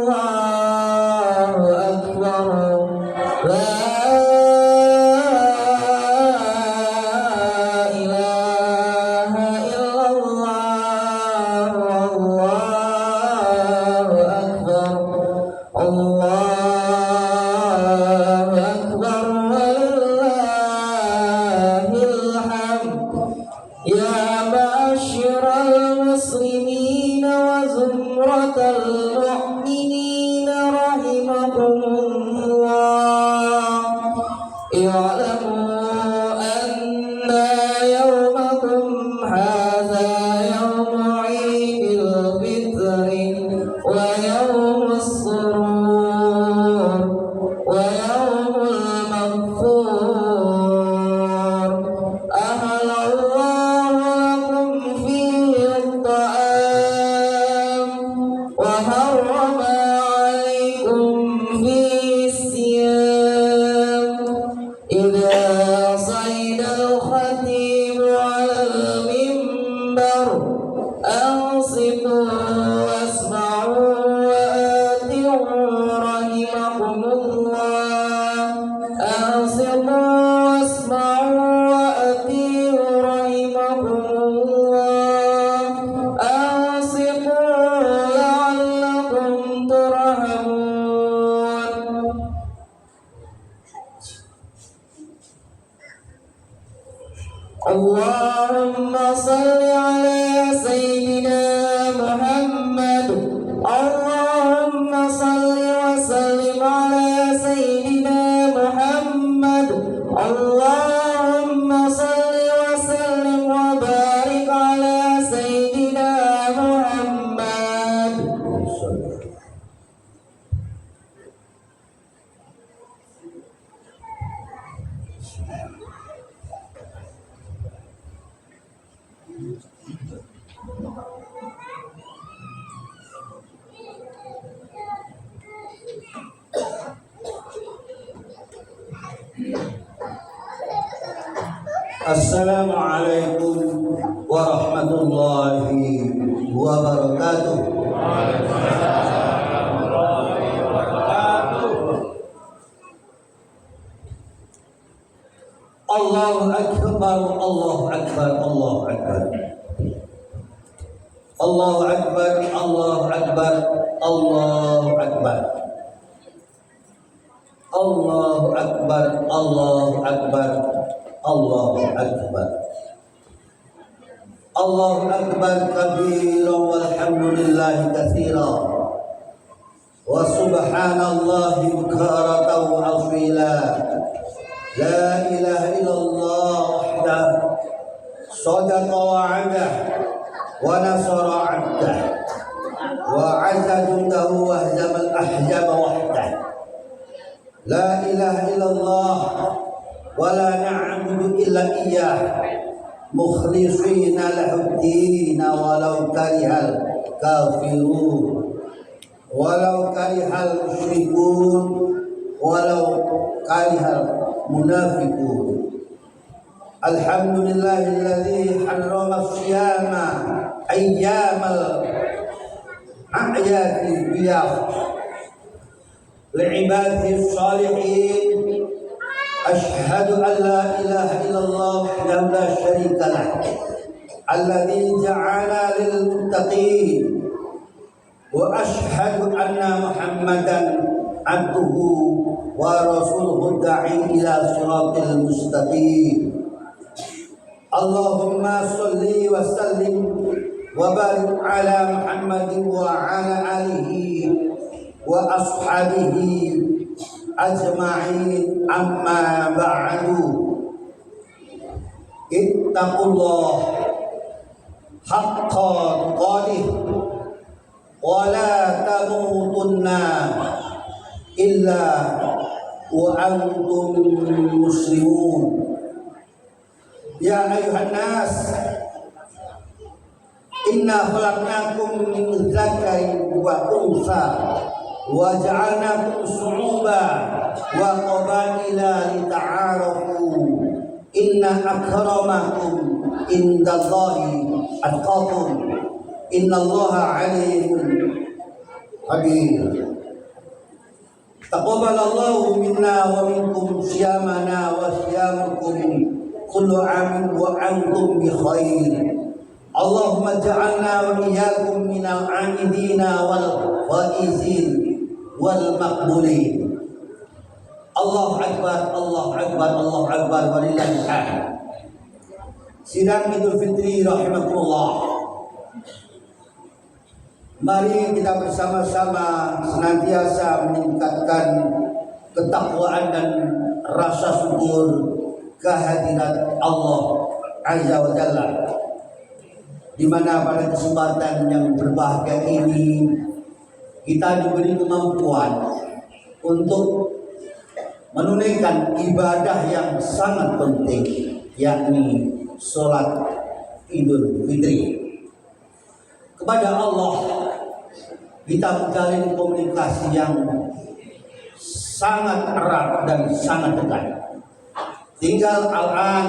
Allahu Akbar. La ilaha illallah. Allahu Akbar. Allahu Akbar. Walillahil hamd. Ya ma'asyiral muslimin wa zumratal mu'minin rahimakumullah. I'lamu anna yawmakum hadha yawmu 'idil fitri wa yawmus surur wa yawmul maghfur. Ahlallahu lakum fihi at-ta'am wa harrama 'alaykum fihi as-siyam. Idza sayda al-khatib 'ala al-mimbar ansitu wasma'u wa ati'u rahimakumullah. Ansitu wasma'u wa ati'u rahimakumullah. Ansitu la'allakum turhamun. Allahumma salli ala sayyidina Muhammad. Allahumma salli wa sallim ala sayyidina Muhammad. Allahumma salli wa sallim wa barik ala sayyidina Muhammad. Assalamualaikum warahmatullahi wabarakatuh. Allahu akbar, Allahu akbar, Allahu akbar. Allahu akbar, Allahu akbar, Allahu akbar. Allahu akbar, Allahu akbar, Allahu akbar. Allahu akbar kabira walhamdulillahi katsira wa subhanallahi bukratan wa asila. La ilaha illallah wahdah sadaqa wa'adah wa nasara 'abdah wa 'azza jundahu wa hazamal ahzaba wahdah. La ilaha illallah wa la na'budu illa iyyah mukhlishina lahuddin walau karihal kafirun walau karihal musyrikun walau karihal munafiqun. Alhamdulillahilladzi harrama as-siyama ayyamal a'yadil biyah li'ibadihi as-salihin. Ashhadu an la ilaha illallah wahdahu la syarika lah alladzi ja'ala lil muttaqin wa ashhadu anna Muhammadan abduhu wa rasuluhu da'i ila siratil mustaqim. Allahumma salli wa sallim wa barik ala Muhammadin wa ala alihi wa ashabihi ajma'in, amma ba'du. Ittaqullah haqqa tuqatih wa la tamutunna illa wa antum muslimun. Ya ayuhan nas, inna khalaqnakum min dzakarin wa unsa wa ja'alnakum syu'uban wa qabaila lita'arafu. Inna akramakum indallahi atqakum. Innallaha alimun habir. Taqabbalallahu minna wa minkum siyamana wa siyamukum kullu amin wa antum bi khair. Allahumma ja'alna wa iyyakum minal 'amidina wal faizin wal maqbulin. Allahu akbar, Allahu akbar, Allahu akbar, walillahil hamd. Sidang Idul Fitri rahimakumullah. Mari kita bersama-sama senantiasa meningkatkan ketakwaan dan rasa syukur kehadirat Allah Azza wa Jalla, di mana pada kesempatan yang berbahagia ini kita diberi kemampuan untuk menunaikan ibadah yang sangat penting, yakni sholat Idul Fitri. Kepada Allah kita menjalin komunikasi yang sangat erat dan sangat dekat. Tinggal al-an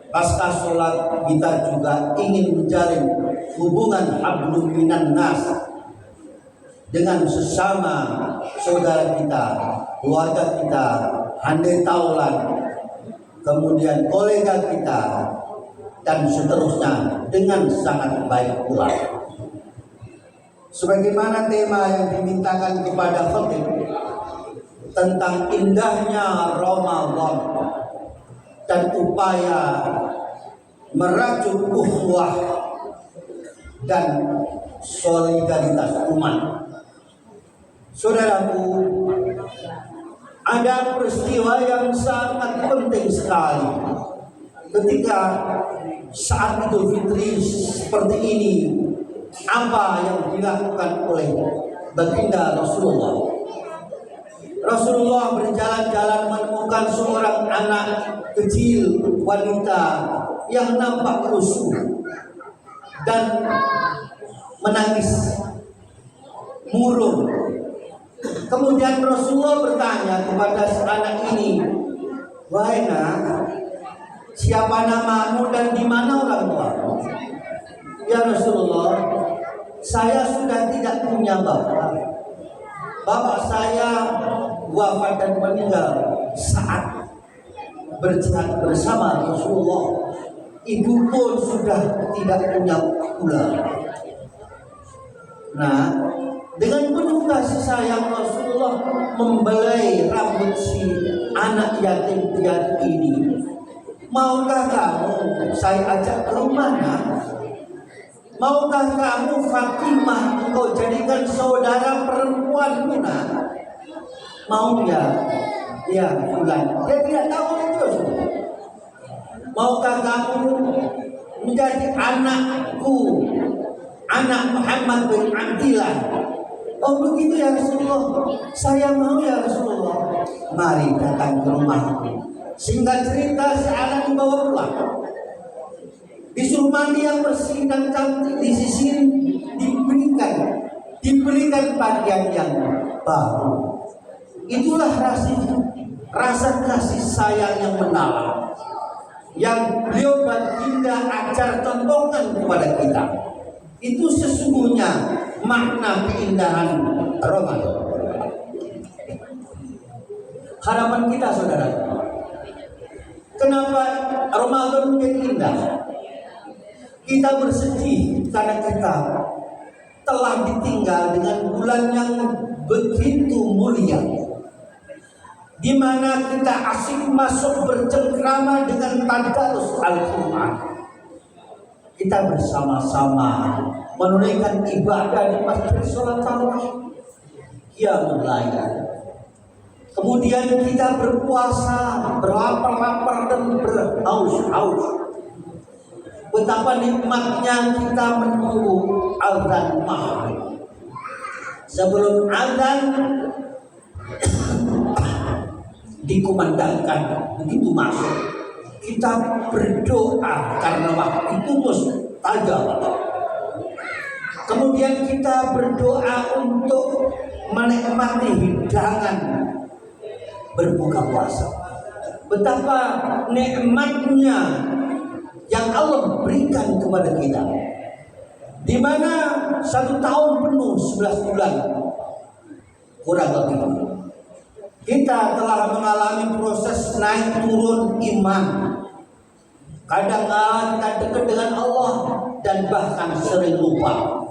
pasca sholat kita juga ingin menjalin hubungan hablum minan nas dengan sesama saudara kita, keluarga kita, handai taulan, kemudian kolega kita, dan seterusnya dengan sangat baik pula. Sebagaimana tema yang dimintakan kepada khatib tentang indahnya Ramadan dan upaya merajut ukhuwah dan solidaritas umat. Saudaraku, ada peristiwa yang sangat penting sekali ketika saat Idul Fitri seperti ini. Apa yang dilakukan oleh baginda Rasulullah? Rasulullah berjalan-jalan menemukan seorang anak kecil wanita yang nampak lusuh dan menangis murung. Kemudian Rasulullah bertanya kepada si anak ini, "Wahai nak, siapa namamu dan di mana orang tuamu?" "Ya Rasulullah, saya sudah tidak punya bapak. Bapak saya wafat dan meninggal saat berjihad bersama Rasulullah. Ibu pun sudah tidak punya pula." Nah, dengan penuh kasih sayang Rasulullah membelai rambut si anak yatim piatu ini. "Maukah kamu saya ajak ke rumahnya? Maukah kamu Fatimah engkau jadikan saudara perempuanmu nak?" "Mau ya." "Ya bulan." Dia tidak tahu itu. "Maukah kamu menjadi anakku, anak Muhammad bin Abdillah?" "Oh begitu ya Rasulullah, saya mau ya Rasulullah." "Mari datang ke rumahku." Singkat cerita, si anak dibawa pulang, disuruh mandi yang bersih dan cantik, disisir, diberikan pakaian yang baru. Itulah rasa kasih sayang yang mendalam yang beliau baginda ajar contohkan kepada kita. Itu sesungguhnya makna keindahan Ramadan. Harapan kita saudara, kenapa Ramadan menjadi indah? Kita bersedih karena kita telah ditinggal dengan bulan yang begitu mulia, di mana kita asik masuk bercengkrama dengan tadarus Al-Quran. Kita bersama-sama menunaikan ibadah di masjid sholat tarawih, qiyamul lail. Kemudian kita berpuasa, berlapar-lapar dan berhaus-haus. Betapa nikmatnya kita menunggu azan maghrib. Sebelum azan dikumandangkan, begitu masuk, kita berdoa karena waktu itu mustajab. Kemudian kita berdoa untuk menikmati hidangan berbuka puasa. Betapa nikmatnya yang Allah berikan kepada kita, di mana 1 tahun penuh 11 bulan kurang lebih Kita telah mengalami proses naik turun iman. Kadang kita dekat dengan Allah dan bahkan sering lupa.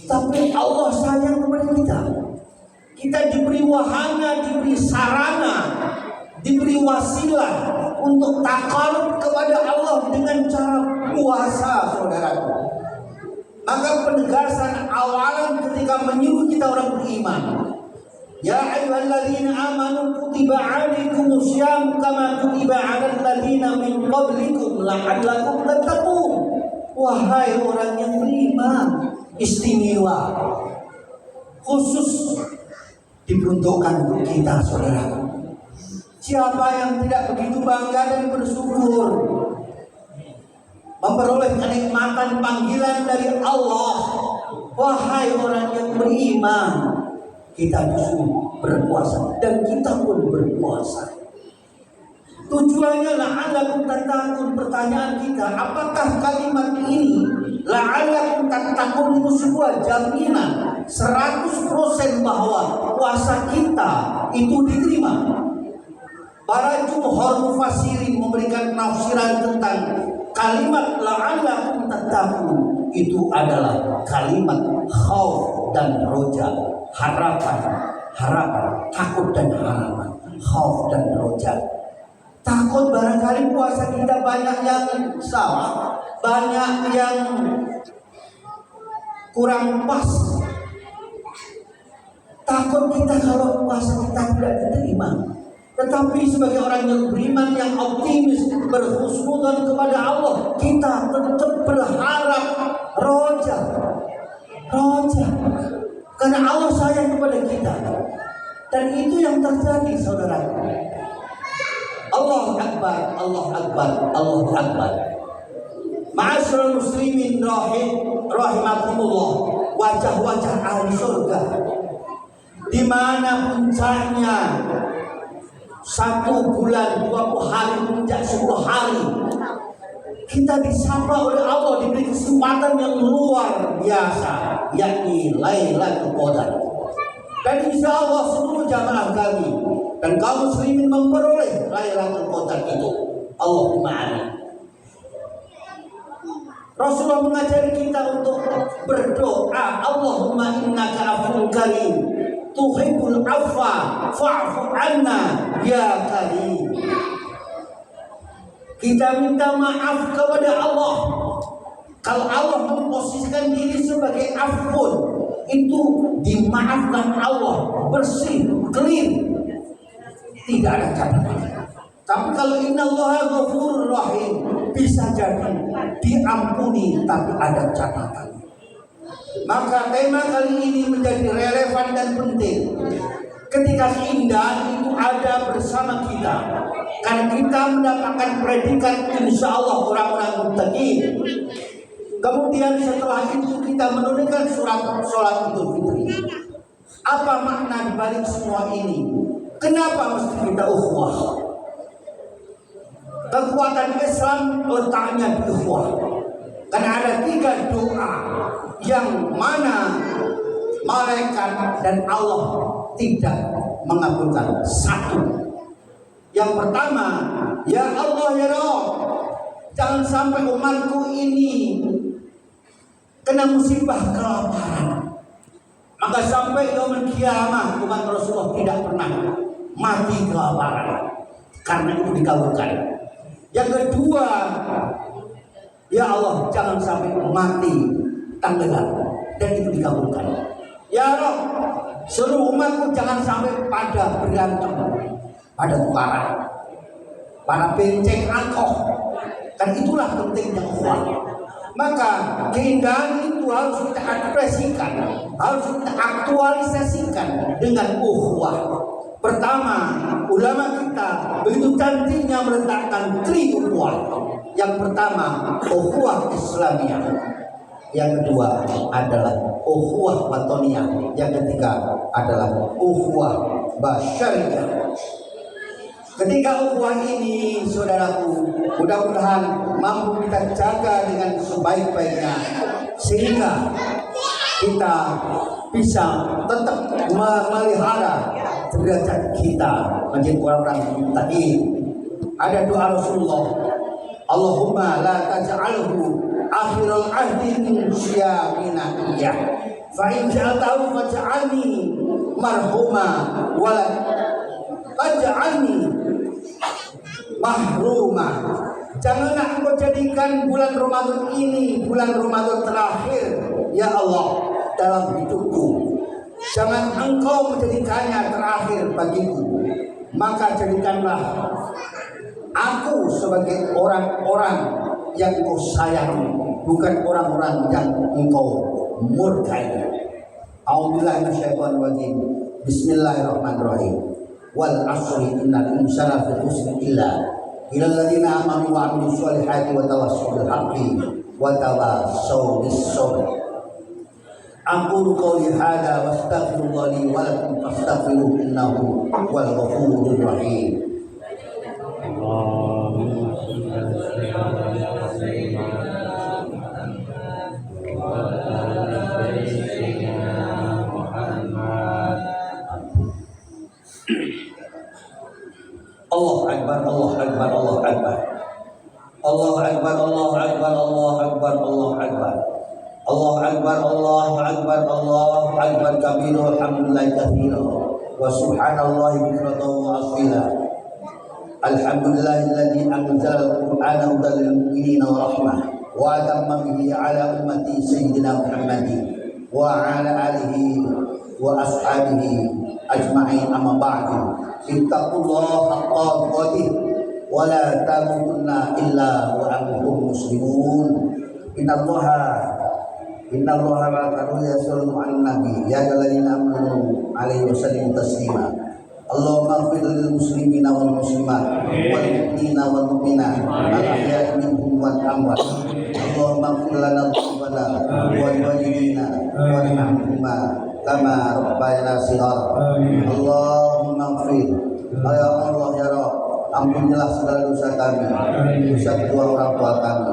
Tapi Allah sayang kepada kita. Kita diberi wahana, diberi sarana, diberi wasilah untuk takarub kepada Allah dengan cara puasa, saudaraku. Maka penegasan awalan ketika menyuruh kita orang beriman, ya ayyuhalladzina amanu kutiba alaikumussyam kama kutiba alal ladzina min qablikum la'allakum tattaqun. Wahai orang yang beriman, istimewa, khusus diperuntukkan untuk kita, saudara. Siapa yang tidak begitu bangga dan bersyukur memperoleh kenikmatan panggilan dari Allah, wahai orang yang beriman, kita disuruh berpuasa dan kita pun berpuasa. Tujuannya la'allakum tattaqun. Pertanyaan kita, apakah kalimat ini la'allakum tattaqun itu sebuah jaminan 100% bahwa puasa kita itu diterima? Para jumhur mufassirin memberikan penafsiran tentang kalimat la'allakum tattaqun itu adalah kalimat khauf dan roja, harapan, takut dan harapan, khauf dan roja. Takut barangkali puasa kita banyak yang salah, banyak yang kurang pas. Takut kita kalau puasa kita tidak diterima. Tetapi sebagai orang yang beriman, yang optimis, berhusnudzon kepada Allah, kita tetap berharap roja. Karena Allah sayang kepada kita. Dan itu yang terjadi, saudara. Allahu Akbar, Allahu Akbar, Allahu Akbar. Ma'asyiral muslimin rahimakumullah, wajah-wajah ahli surga di mana puncaknya 1 bulan 20 hari, puncak 10 hari kita disapa oleh Allah, diberi kesempatan yang luar biasa, yakni Lailatul Qadar. Dan insya Allah seluruh jamaah kami dan kaum muslimin memperoleh Lailatul Qadar itu. Allahumma amin. Rasulullah mengajari kita untuk berdoa, Allahumma innaka afuwwun karim tuhibbul afwa fa'fu anna ya karim. Kita minta maaf kepada Allah. Kalau Allah memposisikan diri sebagai afun, itu dimaafkan Allah, bersih, clean, tidak ada catatan. Tapi kalau innallaha ghafurur rahim, bisa jadi diampuni tapi ada catatan. Maka tema kali ini menjadi relevan dan penting ketika keindahan itu ada bersama kita, karena kita mendapatkan predikat insya Allah orang-orang muttaqin. Kemudian setelah itu kita menunaikan sholat Idul Fitri. Apa makna dibalik semua ini? Kenapa mesti kita ukhuwah? Kekuatan Islam letaknya di ukhuwah. Karena ada 3 doa yang mana malaikat dan Allah tidak mengabulkan. 1. Yang pertama, ya Allah ya Rabb, jangan sampai umatku ini kena musibah kelaparan. Maka sampai yaumul kiamah umat Rasulullah tidak pernah mati kelaparan, karena itu dikabulkan. Yang kedua, ya Allah jangan sampai mati tenggelam, dan itu dikabulkan. Ya Rabb, seluruh umatku jangan sampai pada berantem, pada tukaran, pada benceng angkoh. Dan itulah pentingnya ukhuwah. Maka keindahan itu harus kita ekspresikan, harus kita aktualisasikan dengan ukhuwah. Pertama, ulama kita begitu cantiknya meletakkan 3 ukhuwah. Yang pertama, ukhuwah Islamiyah. Yang kedua adalah ukhuwah watoniyah. Yang ketiga adalah ukhuwah basyariyah. Ketiga ukhuwah ini, saudaraku, mudah-mudahan mampu kita jaga dengan sebaik-baiknya, sehingga kita bisa tetap memelihara derajat kita menjadi orang-orang muttaqin. Ada doa Rasulullah, Allahumma la taj'alhu akhirul ahdi min syamina iya fa in ja'altahu faj'alni marhuma wa la taj'alni mahruma. Janganlah engkau jadikan bulan Ramadan ini bulan Ramadan terakhir ya Allah dalam hidupku. Jangan engkau menjadikannya terakhir bagiku, maka jadikanlah aku sebagai orang-orang yang engkau sayangi, bukan orang-orang yang engkau murkai. A'udzubillahi minasyaitonir rajim. Bismillahirrahmanirrahim. Wal 'asri innal insana lafi khusr illa illalladzina amanu wa 'amilus solihati wa tawassaw bil haqqi wa tawassaw bis sabr. Aqulu qawli hadza wastaghfirullah li wa lakum fastaghfiruhu innahu huwal ghafurur rahim. Allahumma shalli ala sayyidina Muhammad. Allah Akbar, Allah Akbar, Allah Akbar. Allah Akbar, Allah Akbar, Allah Akbar, Allah Akbar. Allah Akbar, Allah Akbar, Allah Akbar kabira alhamdulillah katsira wa subhanallahi bukratan wa asila. Alhamdulillahilladzi anzala al-Qur'ana hudan lil mu'minina wa rahmah wa atamma bihi ala ummati sayyidina Muhammadin wa ala alihi wa ashabihi ajma'in amma ba'du. Ittaqullaha haqqa tuqatih wa la tamutunna illa wa antum muslimun. Innallaha wa malaikatahu yusholluna 'alan nabi ya ayyuhalladzina amanu 'alaihi wa sallimu taslima. Allahumma ighfir lil muslimina wal muslimat wal mu'minina wal mu'minat al ahya'i minhum wal amwat. Allahumma ighfir lana dzunubana wa liwalidina warhamhuma kama rabbayana shighara. Allahumma ighfir ya Allah ya Rabb, ampunilah segala dosa kami, dosa kedua orang tua kami,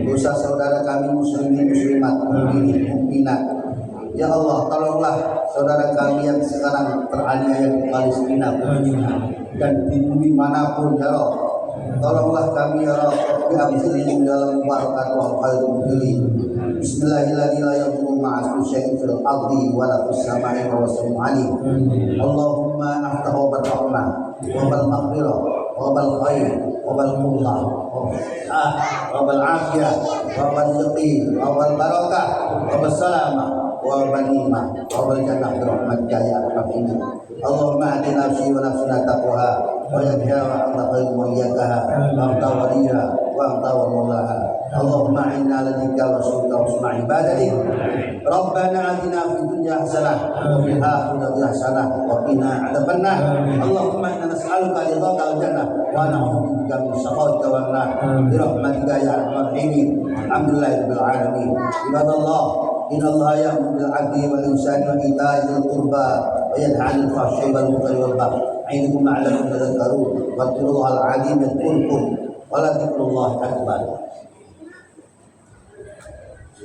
dosa saudara kami muslimin muslimat, mukminin mukminat. Ya Allah, tolonglah saudara kami yang sekarang teraniaya di Palestina dan di bumi manapun ya Allah. Tolonglah kami ya Allah, bi'amzilihim dalam barakat wa khairul mu'minin. Bismillahirrahmanirrahim. Ma'asmi syai'in fil ardi wa la fis sama'i wa wasmu alim. Allahumma aftahu bil rahmah wa bil maghfirah wa bil khair wa bil qullah wa bil afiyah wa bil yaqin wa bil barakah wa bil salamah wa ghanimah wa bil jannah bi rahmatika ya arhamar. Allahumma atina nafsi wa nafsina taqwaha wa yakha wa anta khairu man yakaha wa anta waliha wa anta maulaha. Allahumma inna ladika wa syukrika wa sunna ibadatik. Rabbana atina fid dunya hasanah wa fil akhirati hasanah wa qina adzabannar. Allahumma inna nas'aluka ridhaka wal jannah wa na'udzu bika min sakhatika wan nar bi rahmatika ya arhamar rahimin. Alhamdulillahirabbil alamin. Ibadallah, innallaha ya'muru bil 'adli wal ihsani wa ita'i dzil qurba wa yanha 'anil fahsya'i wal munkari wal baghi. A'idukum la'allakum tadhakkarun. Wadhkurullahal 'azim yadhkurkum wa la dzikrullahi akbar.